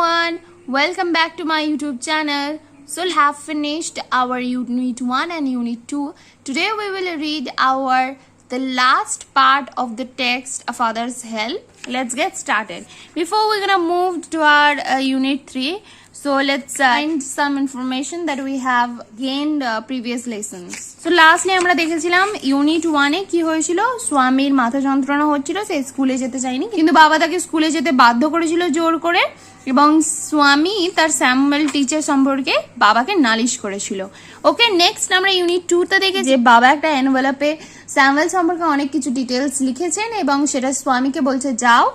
everyone, welcome back to my YouTube channel. So we have finished our unit 1 and unit 2. Today we will read the last part of the text, A Father's Help. Let's get started. Before we're gonna move to our unit 3, so let's find some information that we have gained previous lessons. So lastly আমরা দেখেছিলাম unit 1 এ কি হয়েছিল, স্বামীর মাথা যন্ত্রণা হচ্ছিল, সে স্কুলে যেতে চায়নি, কিন্তু বাবা তাকে স্কুলে যেতে বাধ্য করেছিল জোর করে, এবং স্বামী তার স্যামুয়েল টিচার সম্পর্কে বাবাকে নালিশ করেছিল। ওকে, নেক্সট আমরা ইউনিট 2 তে দেখে যে বাবা একটা এনভেলপে স্যামুয়েল সম্পর্কে অনেক কিছু ডিটেলস লিখেছেন এবং সেটা স্বামীকে বলছে যাও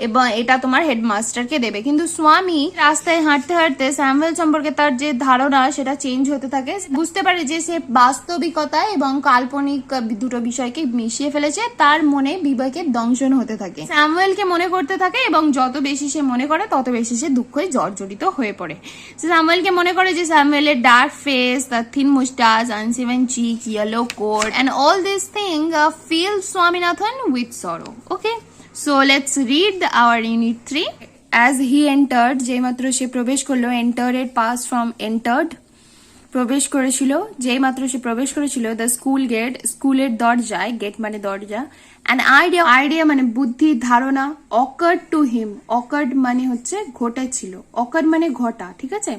এবং এটা তোমার হেডমাস্টারকে দেবে। কিন্তু স্বামী রাস্তায় হাঁটতে হাঁটতে স্যামুয়েল সম্পর্কে তার যে ধারণা সেটা চেঞ্জ হতে থাকে, বুঝতে পারে যে সে বাস্তবিকতা এবং কাল্পনিক দুটো বিষয়কে মিশিয়ে ফেলেছে, তার মনে বিবেকের দংশন হতে থাকে, স্যামুয়েলকে মনে করতে থাকে এবং যত বেশি সে মনে করে তত বেশি সে দুঃখে জর্জরিত হয়ে পড়ে। স্যামুয়েলকে মনে করে যে স্যামুয়েলের ডার্ক ফেস, তার thin moustache, unshaven cheek, yellow coat and all these things fill Swaminathan with sorrow. Okay, so let's read our unit 3. As he entered, যেই মাত্র সে প্রবেশ করলো, entered pass from entered, প্রবেশ করেছিল, যেই মাত্র সে প্রবেশ করেছিল, the school gate, স্কুলের দরজায়, গেট মানে দরজা, an idea মানে বুদ্ধি, ধারণা, occurred to him, occurred মানে হচ্ছে ঘটেছিল, occurred মানে ঘটা, ঠিক আছে,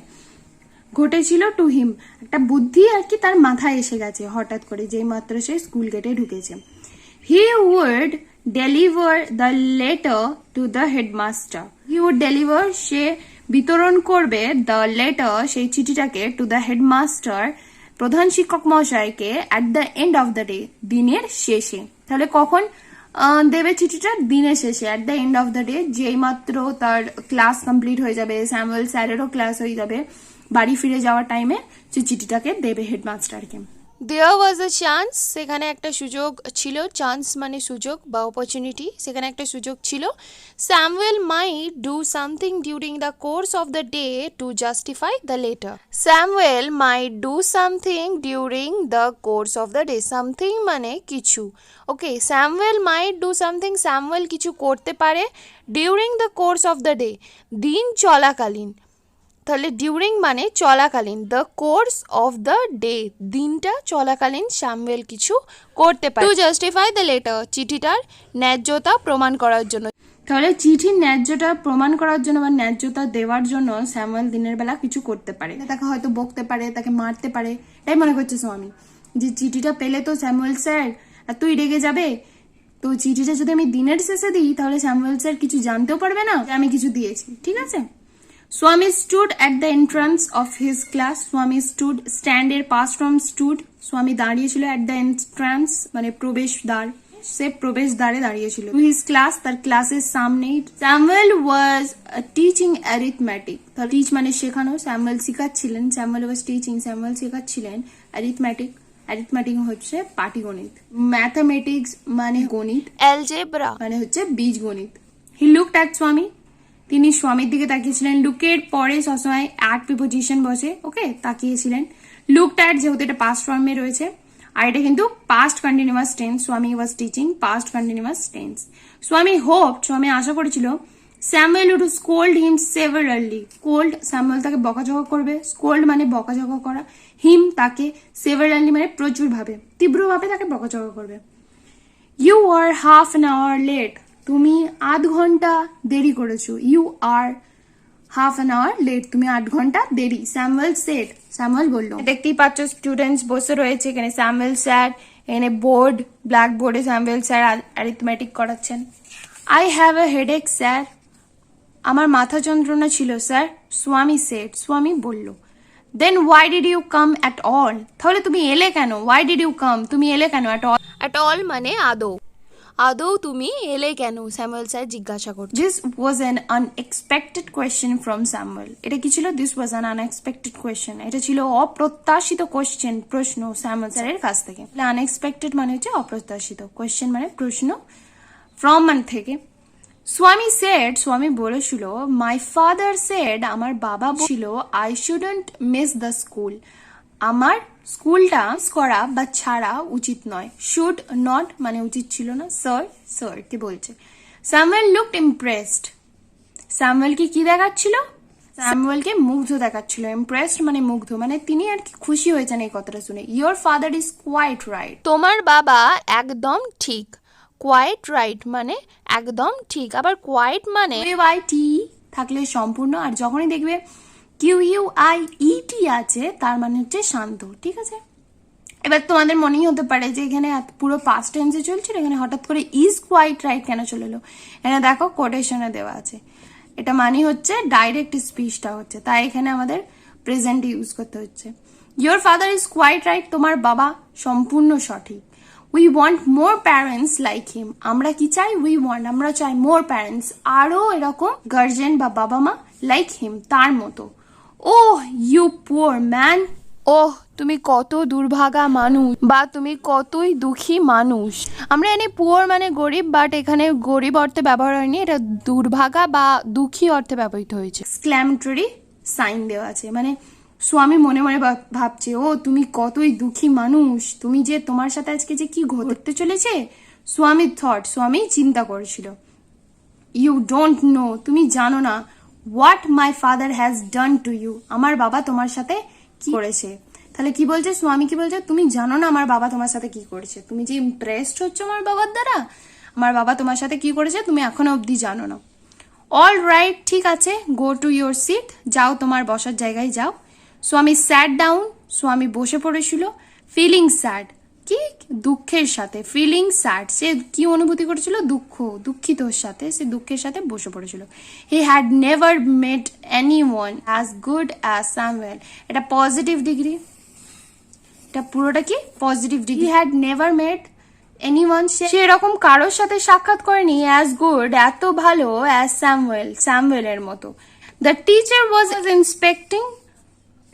ঘটেছিল টু হিম, একটা বুদ্ধি আর কি তার মাথায় এসে গেছে হঠাৎ করে যেই মাত্র সে স্কুল গেটে ঢুকেছে। He would deliver the letter to the headmaster, he would deliver সে বিতরণ করবে, দ্য লেটার সেই চিঠিটাকে, টু দ্য হেডমাস্টার প্রধান শিক্ষক মহাশয়কে, at the end of the day দিনের শেষে। তাহলে কখন দেবে চিঠিটা? দিনের শেষে, at the end of the day, যেই মাত্র তার ক্লাস কমপ্লিট হয়ে যাবে, স্যামুয়েল স্যারেরও ক্লাস হয়ে যাবে, বাড়ি ফিরে যাওয়ার টাইমে সে চিঠিটাকে দেবে হেডমাস্টারকে। দেয়ার ওয়াজ আ চান্স, সেখানে একটা সুযোগ ছিল, চান্স মানে সুযোগ বা অপরচুনিটি, সেখানে একটা সুযোগ ছিল। Samuel might do something during the course of the day to justify the letter, Samuel might do something during the course of the day, something মানে কিছু। Okay, Samuel might do something, Samuel কিছু করতে পারে, during the course of the day দিন চলাকালীন, তাহলে during মানে চলাকালীন, the course of the day দিনটা চলাকালীন স্যামুয়েল কিছু করতে পারে, টু জাস্টিফাই দ্য লেটার চিঠিটার ন্যায্যতা প্রমাণ করার জন্য। তাহলে চিঠির ন্যায্যতা প্রমাণ করার জন্য বা ন্যায্যতা দেওয়ার জন্য স্যামুয়েল দিনের বেলা কিছু করতে পারে, তাকে হয়তো বকতে পারে, তাকে মারতে পারে, এটাই মনে করছে স্বামী, যে চিঠিটা পেলে তো স্যামুয়েল স্যার তুই রেগে যাবে, তো চিঠিটা যদি আমি দিনের শেষে দিই তাহলে স্যামুয়েল স্যার কিছু জানতেও পারবে না যে আমি কিছু দিয়েছি, ঠিক আছে। Swami stood at the entrance of his class. Swami stood, stand এর past from stood. Swami দাঁড়িয়েছিল at the entrance মানে প্রবেশ দ্বার, সে প্রবেশ দ্বারে দাঁড়িয়েছিল। To his class, তার ক্লাসের সামনেই। Samuel was teaching arithmetic. Teach মানে শেখানো, Samuel শেখাচ্ছিলেন, Samuel was teaching, Samuel শেখাচ্ছিলেন arithmetic. arithmetic হচ্ছে পাটিগণিত, mathematics মানে গণিত, algebra মানে হচ্ছে বীজগণিত। He looked at Swami, তিনি স্বামীর দিকে তাকিয়েছিলেন। লুকের পরে সবসময় অ্যাট প্রিপোজিশন বসে, ওকে, তাকিয়েছিলেন। লুকড অ্যাট যেহেতু এটা পাস্ট ফর্মে রয়েছে, আর এটা কিন্তু past continuous tense, Swami was teaching, past continuous tense. Swami hoped, Swami আশা করেছিল, Samuel would scold him severally, scold Samuel তাকে বকাঝকা করবে, স্কোল্ড মানে বকাঝকা করা, হিম তাকে, সেভারালি মানে প্রচুর ভাবে, তীব্রভাবে তাকে বকাঝকা করবে। You are half an hour late, তুমি আধ ঘন্টা দেরি করেছো, you are half an hour late, তুমি 8 ঘন্টা দেরি। স্যামুয়েল সেড, স্যামুয়েল বলল। দেখতেই পাচ্ছ স্টুডেন্টস বসে রয়েছে এখানে, স্যামুয়েল স্যার, এখানে বোর্ড, ব্ল্যাক বোর্ডে স্যামুয়েল স্যার অ্যারিথমেটিক করাচ্ছেন। I have a headache sir, আমার মাথা যন্ত্রণা ছিল স্যার, স্বামী সেড, স্বামী বলল। Then why did you come at all, তাহলে তুমি এলে কেন, ওয়াই ডিড ইউ কাম, তুমি এলে কেন, অ্যাট অল মানে আদৌ, আদৌ তুমি এলে কেন, স্যামুয়েল স্যার জিজ্ঞাসা করছে। This was an unexpected question from Samuel, এটা কি ছিল, this was an unexpected question, এটা ছিল অপ্রত্যাশিত কোয়েশ্চেন, প্রশ্ন স্যামুয়েল স্যারের কাছ থেকে। আনএক্সপেক্টেড মানে হচ্ছে অপ্রত্যাশিত, কোয়েশ্চেন মানে প্রশ্ন, ফ্রম মানে থেকে। স্বামী সেড, স্বামী বলেছিল, মাই ফাদার সেড, আমার বাবা ছিল, I shouldn't miss the school, আমার স্কুলটা করা বা ছাড়া উচিত নয়, শুড নট মানে উচিত ছিল না, স্যার, স্যার কে বলছে। স্যামুয়েল লুকড ইমপ্রেসড, স্যামুয়েল কি দেখাচ্ছিল, স্যামুয়েলকে মুগ্ধ দেখাচ্ছিল, ইমপ্রেসড মানে মুগ্ধ, মানে তিনি আর কি খুশি হয়েছেন এই কথাটা শুনে। Your father is quite right, তোমার বাবা একদম ঠিক। কোয়াইট রাইট মানে একদম ঠিক, আবার কোয়াইট মানে ওয়াইটি থাকলে সম্পূর্ণ, আর যখনই দেখবে QUIET আছে তার মানে হচ্ছে শান্ত, ঠিক আছে। এবার তোমাদের মনেই হতে পারে যে এখানে পুরো পাস্ট টেন্সে চলছিল, এখানে হঠাৎ করে ইজ কোয়াইট রাইট কেন চলে এলো। এখানে দেখো কোটেশনে দেওয়া আছে, এটা মানে হচ্ছে ডাইরেক্ট স্পিচটা হচ্ছে, তাই এখানে আমাদের প্রেজেন্ট ইউজ করতে হচ্ছে। Your father is quite right, তোমার বাবা সম্পূর্ণ সঠিক। We want more parents like him, আমরা কি চাই, আমরা চাই মোর প্যারেন্টস, আরো এরকম গার্জেন বা বাবা মা লাইক হিম তার মতো। ওহ ইউ পুয়ার ম্যান, ওহ তুমি কত দুর্ভাগা মানুষ, বা তুমি কতই দুঃখী মানুষ। আমরা এনে পুয়ার মানে গরিব, বাট এখানে গরিব অর্থে ব্যবহার হয়নি, এটা দুর্ভাগা বা দুঃখী অর্থে ব্যবহৃত হয়েছে। এক্সক্ল্যামেটরি সাইন দেওয়া আছে, মানে স্বামী মনে মনে ভাবছে, ও তুমি কতই দুঃখী মানুষ, তুমি যে তোমার সাথে আজকে যে কি ঘটতে চলেছে। স্বামীর থট, স্বামী চিন্তা করেছিল। ইউ ডোন্ট নো, তুমি জানো না, what my father has done to you, আমার বাবা তোমার সাথে কি করেছে। তাহলে কি বলছে স্বামী, কি বলছে, তুমি জানো না আমার বাবা তোমার সাথে কি করেছে, তুমি যে ইমপ্রেসড হচ্ছ আমার বাবার দ্বারা, আমার বাবা তোমার সাথে কি করেছে তুমি এখনো অবধি জানো না। অল রাইট, ঠিক আছে, গো টু ইয়োর সিট, যাও তোমার বসার জায়গায় যাও। স্বামী স্যাট ডাউন, স্বামী বসে পড়েছিল। ফিলিং স্যাড, কি দুঃখের সাথে, ফিলিং স্যাড সে কি অনুভূতি করেছিল, দুঃখিতর সাথে, সে দুঃখের সাথে বসে পড়েছিল। He had never met any one as good as Samuel, এটা পজিটিভ ডিগ্রি, এটা পুরোটা কি positive degree. He had never met anyone, সে এরকম কারোর সাথে সাক্ষাৎ করেনি অ্যাজ গুড এত ভালো অ্যাজ স্যামুয়েলের মতো। The teacher was inspecting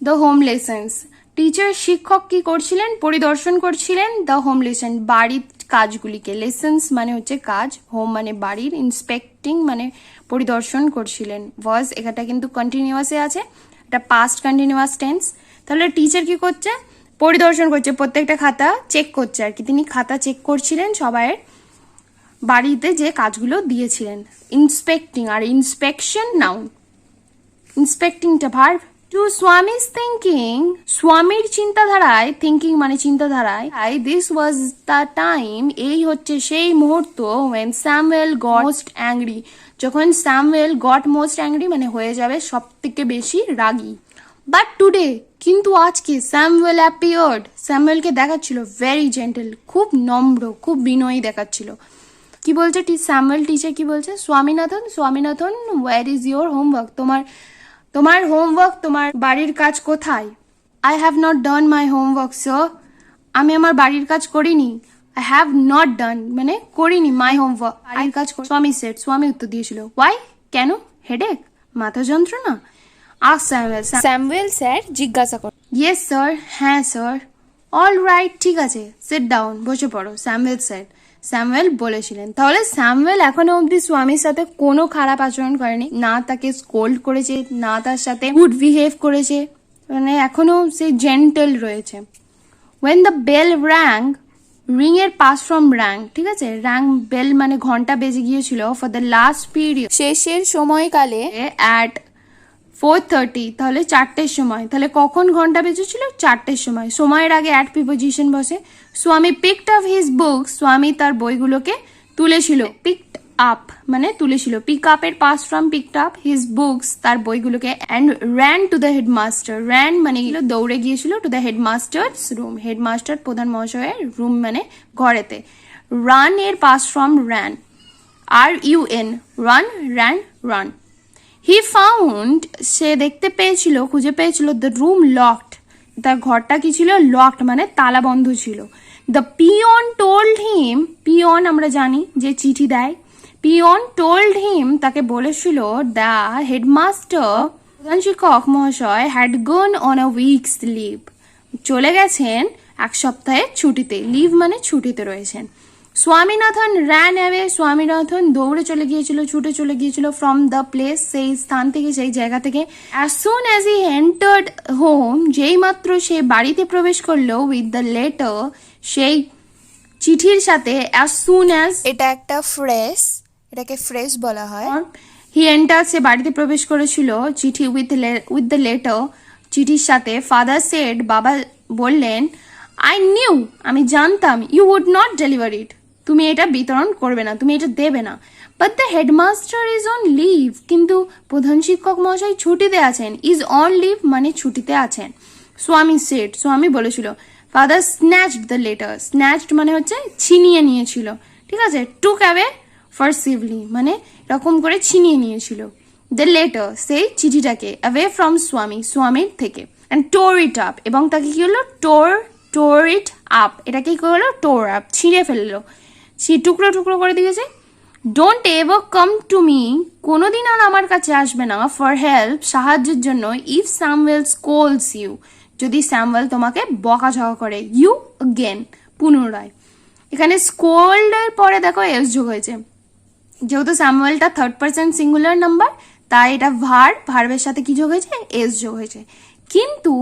the home lessons, teacher শিক্ষক কি করছিলেন, পরিদর্শন করছিলেন দ্য হোম লেসন বাড়ির কাজগুলিকে। লেসন্স মানে হচ্ছে কাজ, হোম মানে বাড়ির, ইন্সপেক্টিং মানে পরিদর্শন করছিলেন। ওয়াজ এটা কিন্তু কন্টিনিউয়াসে আছে, এটা পাস্ট কন্টিনিউয়াস টেন্স। তাহলে টিচার কি করছে, পরিদর্শন করছে, প্রত্যেকটা খাতা চেক করছে আর কি, তিনি খাতা চেক করছিলেন সবাইয়ের বাড়িতে যে কাজগুলো দিয়েছিলেন। ইন্সপেক্টিং আর ইন্সপেকশন নাউন, ইন্সপেক্টিংটা ভার্ব। টু স্বামীজ থিঙ্কিং, স্বামীর চিন্তাধারায়, থিঙ্কিং মানে চিন্তাধারায়, দিস ওয়াজ দ্য টাইম, এই হচ্ছে সেই মুহূর্ত, when Samuel got most angry, যখন স্যামুয়েল গট মোস্ট অ্যাংরি মানে হয়ে যাবে সব থেকে বেশি রাগী। বাট টুডে, কিন্তু আজকে, স্যামুয়েল অ্যাপিয়ার্ড, স্যামুয়েলকে দেখাচ্ছিল ভেরি জেন্টেল, খুব নম্র, খুব বিনয়ী দেখাচ্ছিল। কি বলছে স্যামুয়েল টিচার কি বলছে, Swaminathan where is your homework, তোমার হোমওয়ার্ক, তোমার বাড়ির কাজ কোথায়। I have not done my homework sir, আমি আমার বাড়ির কাজ করিনি। আই হ্যাভ নট ডান মানে করিনি, মাই হোমওয়ার্ক বাড়ির কাজ। স্বামী উত্তর দিয়েছিল, ওয়াই কেন, হেডেক মাথা যন্ত্রণা। স্যামুয়েল স্যার জিজ্ঞাসা কর, ইয়েস স্যার, হ্যাঁ স্যার। অল রাইট, ঠিক আছে, সিট ডাউন, বসে পড়ো, স্যামুয়েল বলেছিলেন। তাহলে স্যামুয়েল এখনো অব্দি স্বামীর সাথে কোনো খারাপ আচরণ করেনি, না তাকে স্কোল্ড করেছে, না তার সাথে গুড বিহেভ করেছে, মানে এখনো সে জেন্টেল রয়েছে। When the bell rang, ring এর পাস ফ্রম র্যাং, ঠিক আছে, র্যাং বেল মানে ঘন্টা বেজে গিয়েছিল, ফর দ্য লাস্ট পিরিয়ড শেষের সময়কালে, অ্যাট 4:30, তাহলে 4টের সময়, তাহলে কখন ঘন্টা বেজেছিল, 4টের সময়, সময়ের আগে অ্যাট প্রিপোজিশন বসে। স্বামী পিকড আপ হিজ বুক, স্বামী তার বইগুলোকে তুলেছিল, পিকড আপ মানে তুলেছিল, পিক আপের past from picked up, his books তার বইগুলোকে, and ran to the headmaster, ran মানে দৌড়ে গিয়েছিল, to the headmaster's room, headmaster প্রধান মহাশয়ের রুম মানে ঘরেতে। রান এর past from ran, RUN, run, ran, run. He found, সে দেখতে পেয়েছিল, খুঁজে পেয়েছিল, দ্য রুম লকড, তার ঘরটা কি ছিল, লকড মানে তালা বন্ধ ছিল। The peon told him, peon আমরা জানি যে চিঠি দেয়, পিয়ন টোল্ড হিম তাকে বলেছিল, দ্য হেডমাস্টার প্রধান শিক্ষক মহাশয় had gone on a weeks leave, চলে গেছেন এক সপ্তাহের ছুটিতে, লিভ মানে ছুটিতে রয়েছেন। স্বামীনাথন র্যান অ্যাওয়ে, স্বামীনাথন দৌড়ে চলে গিয়েছিল, ছুটে চলে গিয়েছিল, ফ্রম দ্য প্লেস সেই স্থান থেকে, সেই জায়গা থেকে। As soon as he entered home, যেই মাত্র সে বাড়িতে প্রবেশ করলো, উইথ দ্য লেটার সেই চিঠির সাথে, অ্যাজ সুন অ্যাজ এটা একটা ফ্রেজ, এটাকে ফ্রেজ বলা হয়, হি এন্টার, সে বাড়িতে প্রবেশ করেছিল, চিঠি উইথ দ্য লেটার, চিঠির সাথে। ফাদার সেড, বাবা বললেন, আই নিউ, আমি জানতাম, you would not deliver it, তুমি এটা বিতরণ করবে না, তুমি এটা দেবে না। But the headmaster is on leave, কিন্তু প্রধান শিক্ষক মহাশয় ছুটিতে আছেন। ইজ অন লিভ মানে ছুটিতে আছেন। স্বামী সেড, স্বামী বলেছিল। Father snatched the letter, snatched মানে হচ্ছে ছিনিয়ে নিয়েছিল, ঠিক আছে। টুক অ্যাওয়ে ফার্সিভলি মানে এরকম করে ছিনিয়ে নিয়েছিল। দ্য লেটার, সেই চিঠিটাকে, অ্যাওয়ে ফ্রম স্বামী, স্বামীর থেকে। অ্যান্ড টোর ইট আপ, এবং তাকে কি হলো, টোর ইট আপ, এটাকে কি হলো, টোর আপ, ছিঁড়ে ফেললো, টুকরো টুকরো করে দিয়েছে। Don't ever come to me, কোনোদিন আর আমার কাছে আসবে না, ফর হেল্প, সাহায্যের জন্য, ইফ স্যামুয়েল স্কোলস ইউ, যদি স্যামুয়েল তোমাকে বকাঝকা করে, ইউ অগেন, পুনরায়। এখানে স্কোল্ডের পরে দেখো এস যোগ হয়েছে, যেহেতু স্যামুয়েলটা থার্ড পার্সন সিঙ্গুলার নাম্বার, তাই এটা ভার্বের সাথে কি যোগ হয়েছে, এস যোগ হয়েছে। কিন্তু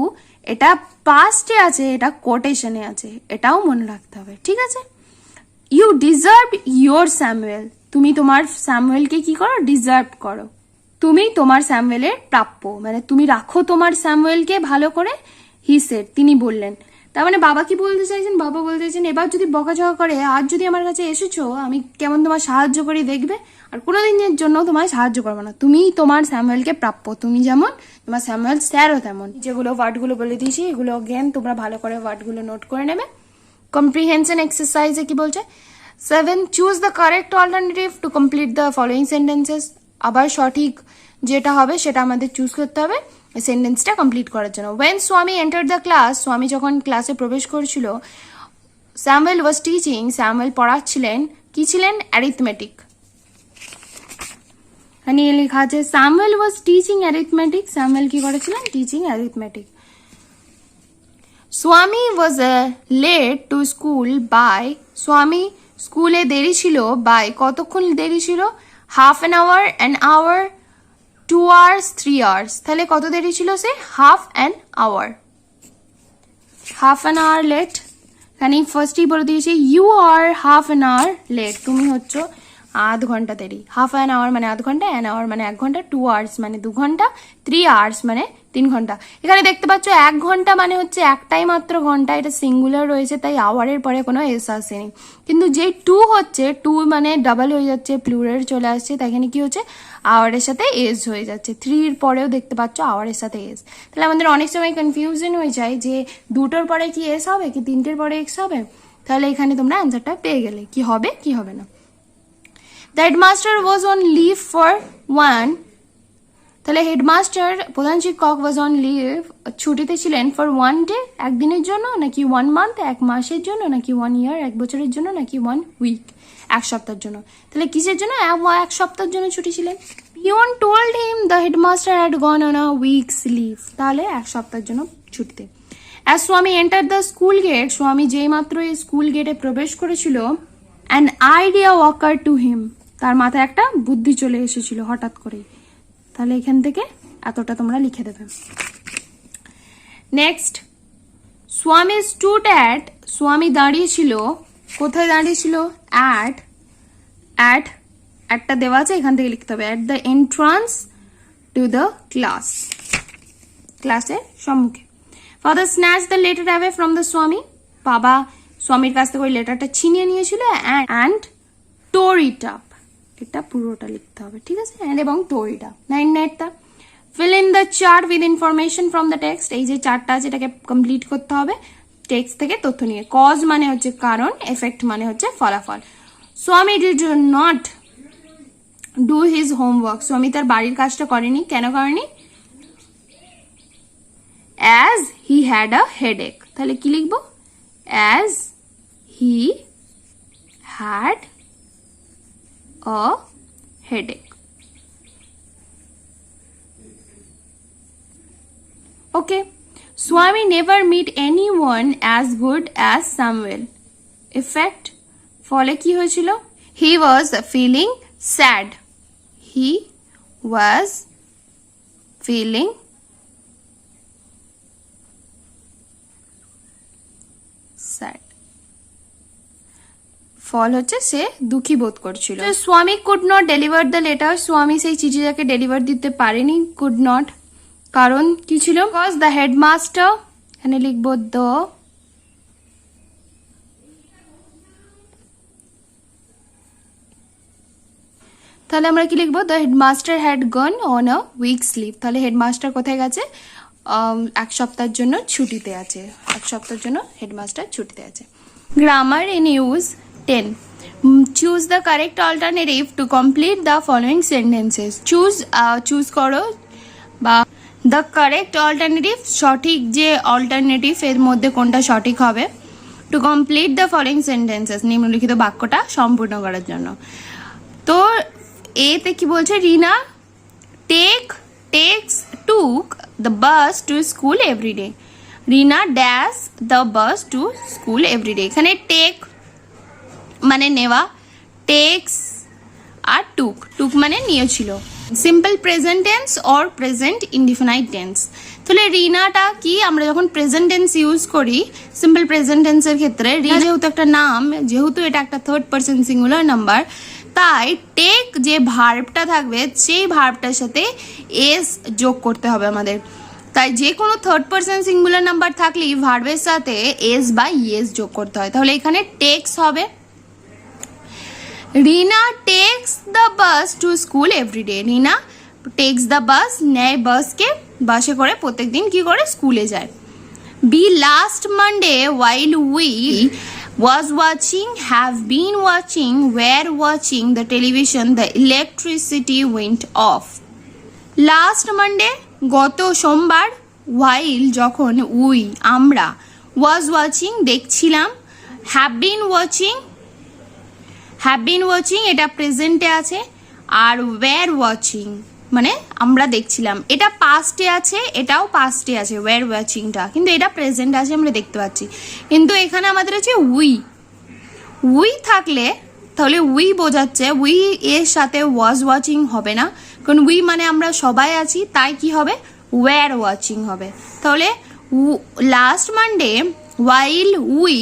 এটা পাস্টে আছে, এটা কোটেশনে আছে, এটাও মনে রাখতে হবে, ঠিক আছে। ইউ ডিজার্ভ ইয়োর স্যামুয়েল, তুমি তোমার স্যামুয়েলকে কি করো, ডিজার্ভ করো, তুমি তোমার স্যামুয়েলের প্রাপ্য, মানে তুমি রাখো তোমার স্যামুয়েলকে ভালো করে। হি সেড, তিনি বললেন। তার মানে বাবা কি বলতে চাইছেন, বাবা বলতে চাইছেন এবার যদি বকাঝকা করে, আর যদি আমার কাছে এসেছো, আমি কেমন তোমার সাহায্য করি দেখবে, আর কোনোদিনের জন্য তোমায় সাহায্য করবো না, তুমি তোমার স্যামুয়েলকে প্রাপ্য, তুমি যেমন তোমার স্যামুয়েল স্যারও তেমন। যেগুলো ওয়ার্ডগুলো বলে দিয়েছি এগুলো অ্যাগেন তোমরা ভালো করে ওয়ার্ডগুলো নোট করে নেবে। কম্প্রিহেনশন এক্সারসাইজে কি বলছে, 7 choose the correct alternative to complete the following sentences, আবার সঠিক যেটা হবে সেটা আমাদের চুজ করতে হবে সেন্টেন্সটা কমপ্লিট করার জন্য। ওয়েন স্বামী এন্টার দ্য ক্লাস, স্বামী যখন ক্লাসে প্রবেশ করছিল, স্যামুয়েল ওয়াজ টিচিং, স্যামুয়েল পড়াচ্ছিলেন, কি ছিলেন, অ্যারিথমেটিক। এখানে লেখা আছে Samuel was teaching arithmetic, Samuel কি করেছিলেন, teaching arithmetic. Swami was late to school by, Swami স্কুলে দেরি ছিল, বাই কতক্ষণ দেরি ছিল, half an hour, an hour, 2 hours, 3 hours, তাহলে কত দেরি ছিল সে, half an hour, half an hour late. এখানে ফার্স্টেই বলে দিয়েছি you are half an hour late, তুমি হচ্ছে আধ ঘন্টা দেরি। হাফ অ্যান আওয়ার মানে আধ ঘন্টা, অ্যান আওয়ার মানে 1 ঘন্টা, 2 hours মানে 2 ঘন্টা, 3 hours মানে 3 ঘন্টা। এখানে দেখতে পাচ্ছ 1 ঘন্টা মানে হচ্ছে একটাই মাত্র ঘন্টা, এটা সিঙ্গুলার রয়েছে তাই আওয়ারের পরে কোনো এস আসেনি। কিন্তু যে 2 হচ্ছে, 2 মানে ডাবল হয়ে যাচ্ছে, প্লুরাল চলে আসছে, তাই এখানে কি হচ্ছে, আওয়ারের সাথে এস হয়ে যাচ্ছে। 3 পরেও দেখতে পাচ্ছ আওয়ারের সাথে এস। তাহলে আমাদের অনেক সময় কনফিউশন হয়ে যায় যে 2টোর পরে কি এস হবে কি 3টের পরে এক্স হবে। তাহলে এখানে তোমরা অ্যান্সারটা পেয়ে গেলে কি হবে কি হবে না। The headmaster was on leave for 1, তাহলে হেডমাস্টার প্রধান শিক্ষক ওয়াজ অন লিভ, ছুটিতে ছিলেন, ফর 1 day, একদিনের জন্য, নাকি 1 month, 1 মাসের জন্য, নাকি 1 year, 1 বছরের জন্য, নাকি 1 week, 1 সপ্তাহের জন্য। তাহলে কিসের জন্য, 1 সপ্তাহের জন্য ছুটি ছিলেন। Peon told him the headmaster had gone on a weeks leave, তাহলে 1 সপ্তাহের জন্য ছুটিতে। অ্যাজ স্বামী এন্টার দ্য স্কুল গেট, স্বামী যেই মাত্র এই স্কুল গেটে প্রবেশ করেছিল, an idea occurred to him, তার মাথায় একটা বুদ্ধি চলে এসেছিল হঠাৎ করে। তাহলে এখান থেকে এতটা তোমরা লিখে দেবে। নেক্সট, স্বামী স্টুড অ্যাট, স্বামী দাঁড়িয়েছিল, কোথায় দাঁড়িয়েছিল, অ্যাটটা দেওয়া আছে, এখান থেকে লিখতে হবে, at the entrance to the class, ক্লাসের সম্মুখে। Father snatch the letter away from the স্বামী, বাবা স্বামীর কাছ থেকে ওই লেটারটা ছিনিয়ে নিয়েছিল, অ্যান্ড টোর ইট আপ, এটা পুরোটা লিখতে হবে, ঠিক আছে, অ্যান্ড এবং টোর ইট আপ। 9টা, fill in the chart with information from the text, এই যে চার্টটা আছে এটাকে কমপ্লিট করতে হবে টেক্সট থেকে তথ্য নিয়ে। কজ মানে হচ্ছে কারণ, এফেক্ট মানে হচ্ছে ফলাফল। স্বামী did not do his homework, স্বামী তার বাড়ির কাজটা করেনি, কেন করেনি, as he had a headache, তাহলে কি লিখবো, as he had a headache. Okay, Swami never meet anyone as good as Samuel. Effect, ফলে কি হয়েছিল, he was feeling sad, he was feeling sad. ফল হচ্ছে সে দুঃখী বোধ করছিল। স্বামী could not deliver the letter, স্বামী সেই চিঠিটাকে ডেলিভার দিতে পারেনি, কুড নট, কারণ কি ছিল, বিকজ দ্য হেডমাস্টার, এখানে লিখবো দ্য, তাহলে আমরা কি লিখবো, the headmaster had gone on a weeks leave. তাহলে হেডমাস্টার কোথায় গেছে, এক সপ্তাহের জন্য ছুটিতে আছে, এক সপ্তাহের জন্য হেডমাস্টার ছুটিতে আছে। Grammar in use 10, choose the correct alternative to complete the following sentences. Choose করো বা দ্য কারেক্ট অল্টারনেটিভ, সঠিক যে অল্টারনেটিভ এর মধ্যে কোনটা সঠিক হবে, to complete the following sentences, নিম্নলিখিত বাক্যটা সম্পূর্ণ করার জন্য। তো এতে কি বলছে, Rina took the bus to school every day. Rina dash the bus to school every day. এখানে টেক মানে নেওয়া, টেক্স আর টুক মানে নিয়েছিল। Simple present tense or present indefinite tense. তাহলে রিনাটা কি, আমরা যখন প্রেজেন্ট টেন্স ইউজ করি সিম্পল প্রেজেন্ট টেন্সের ক্ষেত্রে, রিনা যেহেতু একটা নাম, যেহেতু এটা একটা থার্ড পারসন সিঙ্গুলার নাম্বার, তাই টেক যে ভার্বটা থাকবে সেই ভার্বটার সাথে এস যোগ করতে হবে আমাদের। তাই যে কোনো থার্ড পারসন সিঙ্গুলার নাম্বার থাকলেই ভার্বের সাথে এস বা ইয়েস যোগ করতে হয়। তাহলে এখানে টেক্স হবে, Rina takes the bus to school every day. Rina takes the bus, নেয় বাসকে, বাসে করে প্রত্যেকদিন কি করে স্কুলে যায়। B last Monday while we was watching, have been watching, were watching the television, the electricity went off. Last Monday গত সোমবার, while যখন, উই আমরা, was watching দেখছিলাম, have been watching এটা প্রেজেন্টে আছে, আর were watching মানে আমরা দেখছিলাম, এটা পাস্টে আছে, এটাও পাস্টে আছে were watchingটা, কিন্তু এটা প্রেজেন্ট আছে আমরা দেখতে পাচ্ছি। কিন্তু এখানে আমাদের আছে উই থাকলে তাহলে উই বোঝাচ্ছে, উই এর সাথে ওয়াজ ওয়াচিং হবে না, কারণ উই মানে আমরা সবাই আছি, তাই কি হবে, ওয়্যার ওয়াচিং হবে। তাহলে last Monday while we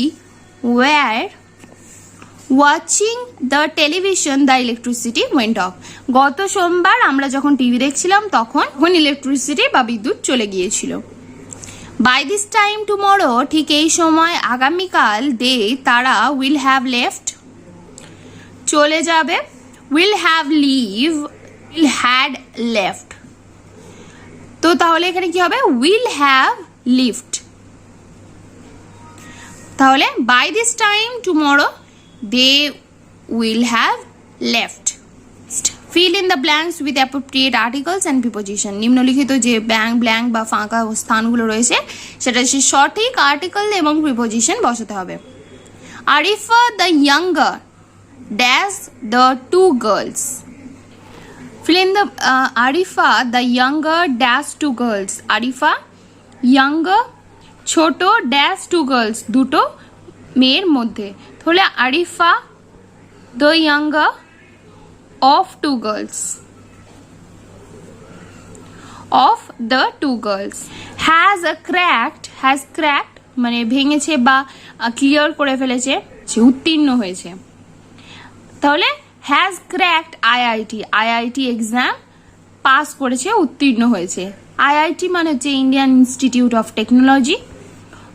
were watching the television the electricity went of. গত সোমবার আমরা যখন টিভি দেখছিলাম তখন ইলেকট্রিসিটি বা বিদ্যুৎ চলে গিয়েছিল। বাই দিস টাইম টুমরো, ঠিক এই সময় আগামীকাল, দে তারা, উইল হ্যাভ লেফট চলে যাবে, will have leave, will had left. তো তাহলে এখানে কি হবে, উইল হ্যাভ লিভড। তাহলে by this time tomorrow they will have left. Fill in the blanks with appropriate articles and preposition. নিম্নলিখিত যে ব্ল্যাঙ্ক বা ফাঁকা স্থানগুলো রয়েছে সেটা সে সঠিক আর্টিকেল এবং প্রিপোজিশন বসাতে হবে। Arifa the younger dash the two girls. Fill in the Arifa the younger dash two girls. Arifa younger ছোট dash two girls দুটো মেয়ের মধ্যে। তাহলে Arifa the younger of two girls, of the two girls. Has cracked মানে ভেঙেছে বা clear করে ফেলেছে, সে উত্তীর্ণ হয়েছে। তাহলে has cracked IIT exam, pass করেছে, উত্তীর্ণ হয়েছে। আইআইটি মানে হচ্ছে Indian Institute of Technology.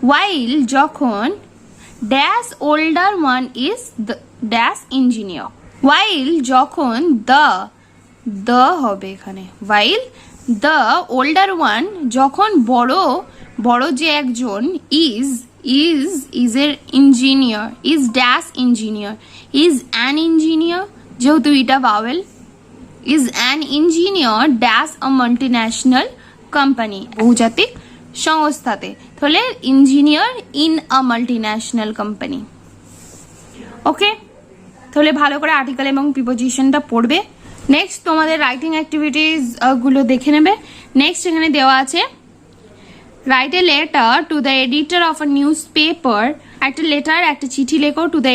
While যখন, dash older one is dash engineer. While যখন, দ্য হবে এখানে, ওয়াইল দ্য ওল্ডার ওয়ান যখন বড় যে একজন, ইজ এর engineer, is dash engineer, is an engineer যেহেতু এটা vowel, is an engineer dash a multinational company বহুজাতিক সংস্থাতে। তাহলে engineer in a multinational company. Okay, তাহলে ভালো করে আর্টিকেল এবং প্রিপোজিশনটা পড়বে। নেক্সট তোমাদের রাইটিং অ্যাক্টিভিটিস গুলো দেখে নেবে। নেক্সট এখানে দেওয়া আছে write a letter to the editor of a newspaper. একটা চিঠি লেখো টু দ্য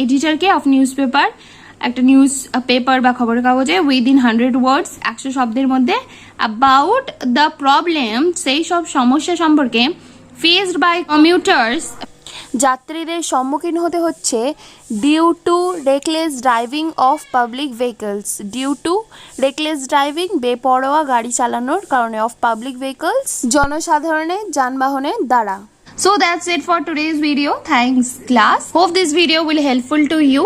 এডিটরকে অফ নিউজ পেপার, একটা নিউজ পেপার বা খবরের কাগজে, উইদিন 100 ওয়ার্ডস 100 শব্দের মধ্যে, অ্যাবাউট দ্য প্রবলেম সেই সব সমস্যা সম্পর্কে, ফেসড বাই কমিউটার্স যাত্রীদের সম্মুখীন হতে হচ্ছে due to reckless driving of public vehicles. Due to reckless driving বেপরোয়া গাড়ি চালানোর কারণে, অফ পাবলিক ভেহিকলস জনসাধারণের যানবাহনের দ্বারা। So that's it for today's video. Thanks class. Hope this video will helpful to you.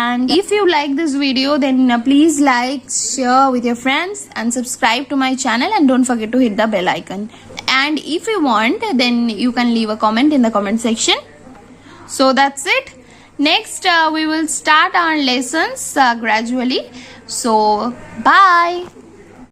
And if you like this video, then please like, share with your friends and subscribe to my channel, and don't forget to hit the bell icon. And if you want, then you can leave a comment in the comment section. So that's it. Next we will start our lessons gradually. So bye.